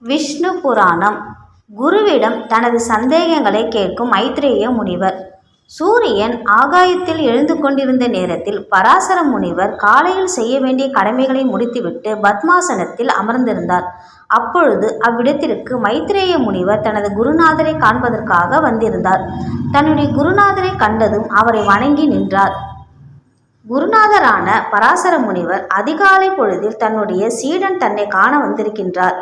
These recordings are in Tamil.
விஷ்ணு புராணம். குருவிடம் தனது சந்தேகங்களை கேட்கும் மைத்ரேய முனிவர். சூரியன் ஆகாயத்தில் எழுந்து கொண்டிருந்த நேரத்தில் பராசர முனிவர் காலையில் செய்ய வேண்டிய கடமைகளை முடித்துவிட்டு பத்மாசனத்தில் அமர்ந்திருந்தார். அப்பொழுது அவ்விடத்திற்கு மைத்ரேய முனிவர் தனது குருநாதரை காண்பதற்காக வந்திருந்தார். தன்னுடைய குருநாதரை கண்டதும் அவரை வணங்கி நின்றார். குருநாதரான பராசர முனிவர் அதிகாலை பொழுதில் தன்னுடைய சீடன் தன்னை காண வந்திருக்கின்றார்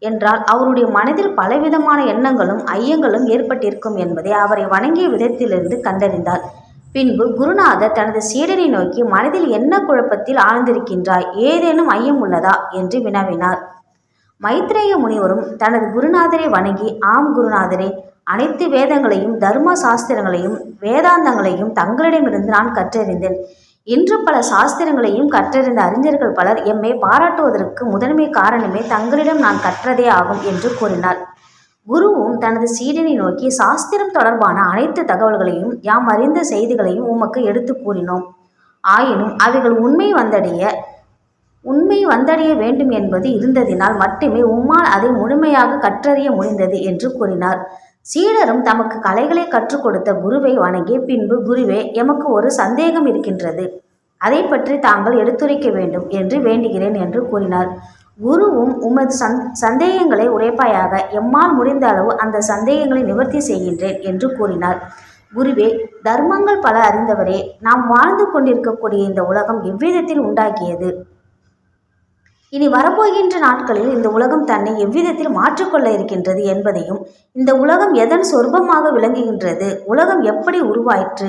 என்றால் அவருடைய மனதில் பலவிதமான எண்ணங்களும் ஐயங்களும் ஏற்பட்டிருக்கும் என்பதை அவரை வணங்கிய விதத்திலிருந்து கண்டறிந்தார். பின்பு குருநாதர் தனது சீடனை நோக்கி, மனதில் என்ன குழப்பத்தில் ஆழ்ந்திருக்கின்றாய்? ஏதேனும் ஐயம் உள்ளதா என்று வினவினார். மைத்ரேய முனிவரும் தனது குருநாதரை வணங்கி, ஆம் குருநாதரே, அனைத்து வேதங்களையும் தர்ம சாஸ்திரங்களையும் வேதாந்தங்களையும் தங்களிடமிருந்து நான் கற்றறிந்தேன். இன்று பல சாஸ்திரங்களையும் கற்றறிந்த அறிஞர்கள் பலர் எம்மை பாராட்டுவதற்கு முதன்மை காரணமே தங்களிடம் நான் கற்றதே ஆகும் என்று கூறினார். குருவும் தனது சீடனை நோக்கி, சாஸ்திரம் தொடர்பான அனைத்து தகவல்களையும் யாம் அறிந்த செய்திகளையும் உமக்கு எடுத்து கூறினோம். ஆயினும் அவைகள் உண்மை வந்தடைய வேண்டும் என்பது இருந்ததினால் மட்டுமே உம்மால் அதை முழுமையாக கற்றறிய முடிந்தது என்று கூறினார். சீடரும் தமக்கு கலைகளை கற்றுக் கொடுத்த குருவை வணங்கி, பின்பு, குருவே, எமக்கு ஒரு சந்தேகம் இருக்கின்றது, அதை பற்றி தாங்கள் எடுத்துரைக்க வேண்டும் என்று வேண்டுகிறேன் என்று கூறினார். குருவும், உமது சந்தேகங்களை உரைப்பாயாக, எம்மால் முடிந்த அளவு அந்த சந்தேகங்களை நிவர்த்தி செய்கின்றேன் என்று கூறினார். குருவே, தர்மங்கள் பல அறிந்தவரே, நாம் வாழ்ந்து கொண்டிருக்கக்கூடிய இந்த உலகம் எவ்விதத்தில் உண்டாகியது? இனி வரப்போகின்ற நாட்களில் இந்த உலகம் தன்னை எவ்விதத்தில் மாற்றிக்கொள்ள இருக்கின்றது என்பதையும், இந்த உலகம் எதன் சொர்பமாக விளங்குகின்றது, உலகம் எப்படி உருவாயிற்று,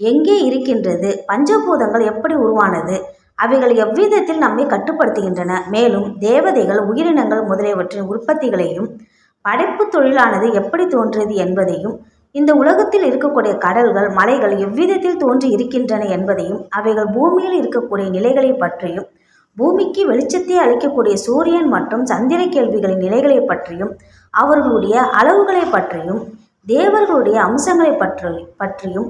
எங்கே இருக்கின்றது, பஞ்சபூதங்கள் எப்படி உருவானது, அவைகள் எவ்விதத்தில் நம்மை கட்டுப்படுத்துகின்றன, மேலும் தேவதைகள், உயிரினங்கள் முதலியவற்றின் உற்பத்திகளையும் படைப்பு தொழிலானது எப்படி தோன்றியது என்பதையும், இந்த உலகத்தில் இருக்கக்கூடிய கடல்கள், மலைகள் எவ்விதத்தில் தோன்றி இருக்கின்றன என்பதையும், அவைகள் பூமியில் இருக்கக்கூடிய நிலைகளை பற்றியும், பூமிக்கு வெளிச்சத்தை அளிக்கக்கூடிய சூரியன் மற்றும் சந்திர கேள்விகளின் நிலைகளை பற்றியும், அவர்களுடைய அளவுகளை பற்றியும், தேவர்களுடைய அம்சங்களை பற்றியும்,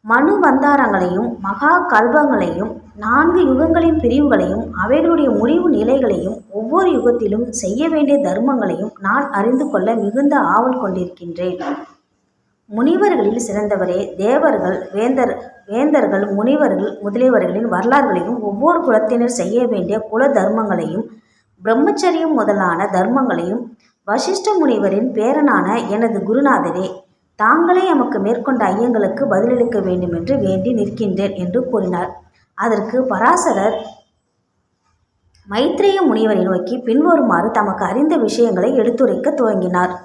மனுவந்தாரங்களையும் மகா கல்பங்களையும் 4 யுகங்களின் பிரிவுகளையும் அவைகளுடைய முடிவு நிலைகளையும் ஒவ்வொரு யுகத்திலும் செய்ய வேண்டிய தர்மங்களையும் நான் அறிந்து கொள்ள மிகுந்த ஆவல் கொண்டிருக்கின்றேன். முனிவர்களில் சிறந்தவரே, தேவர்கள், வேந்தர்கள், முனிவர்கள் முதலியவர்களின் வரலாறுகளையும் ஒவ்வொரு குலத்தினர் செய்ய வேண்டிய குல தர்மங்களையும் பிரம்மச்சரியம் முதலான தர்மங்களையும் வசிஷ்ட முனிவரின் பேரனான எனது குருநாதரே, தாங்களே எமக்கு மேற்கொண்ட ஐயங்களுக்கு பதிலளிக்க வேண்டும் என்று வேண்டி நிற்கின்றேன் என்று கூறினார். அதற்கு பராசரர் மைத்ரேய முனிவரை நோக்கி பின்வருமாறு தமக்கு அறிந்த விஷயங்களை எடுத்துரைக்க துவங்கினார்.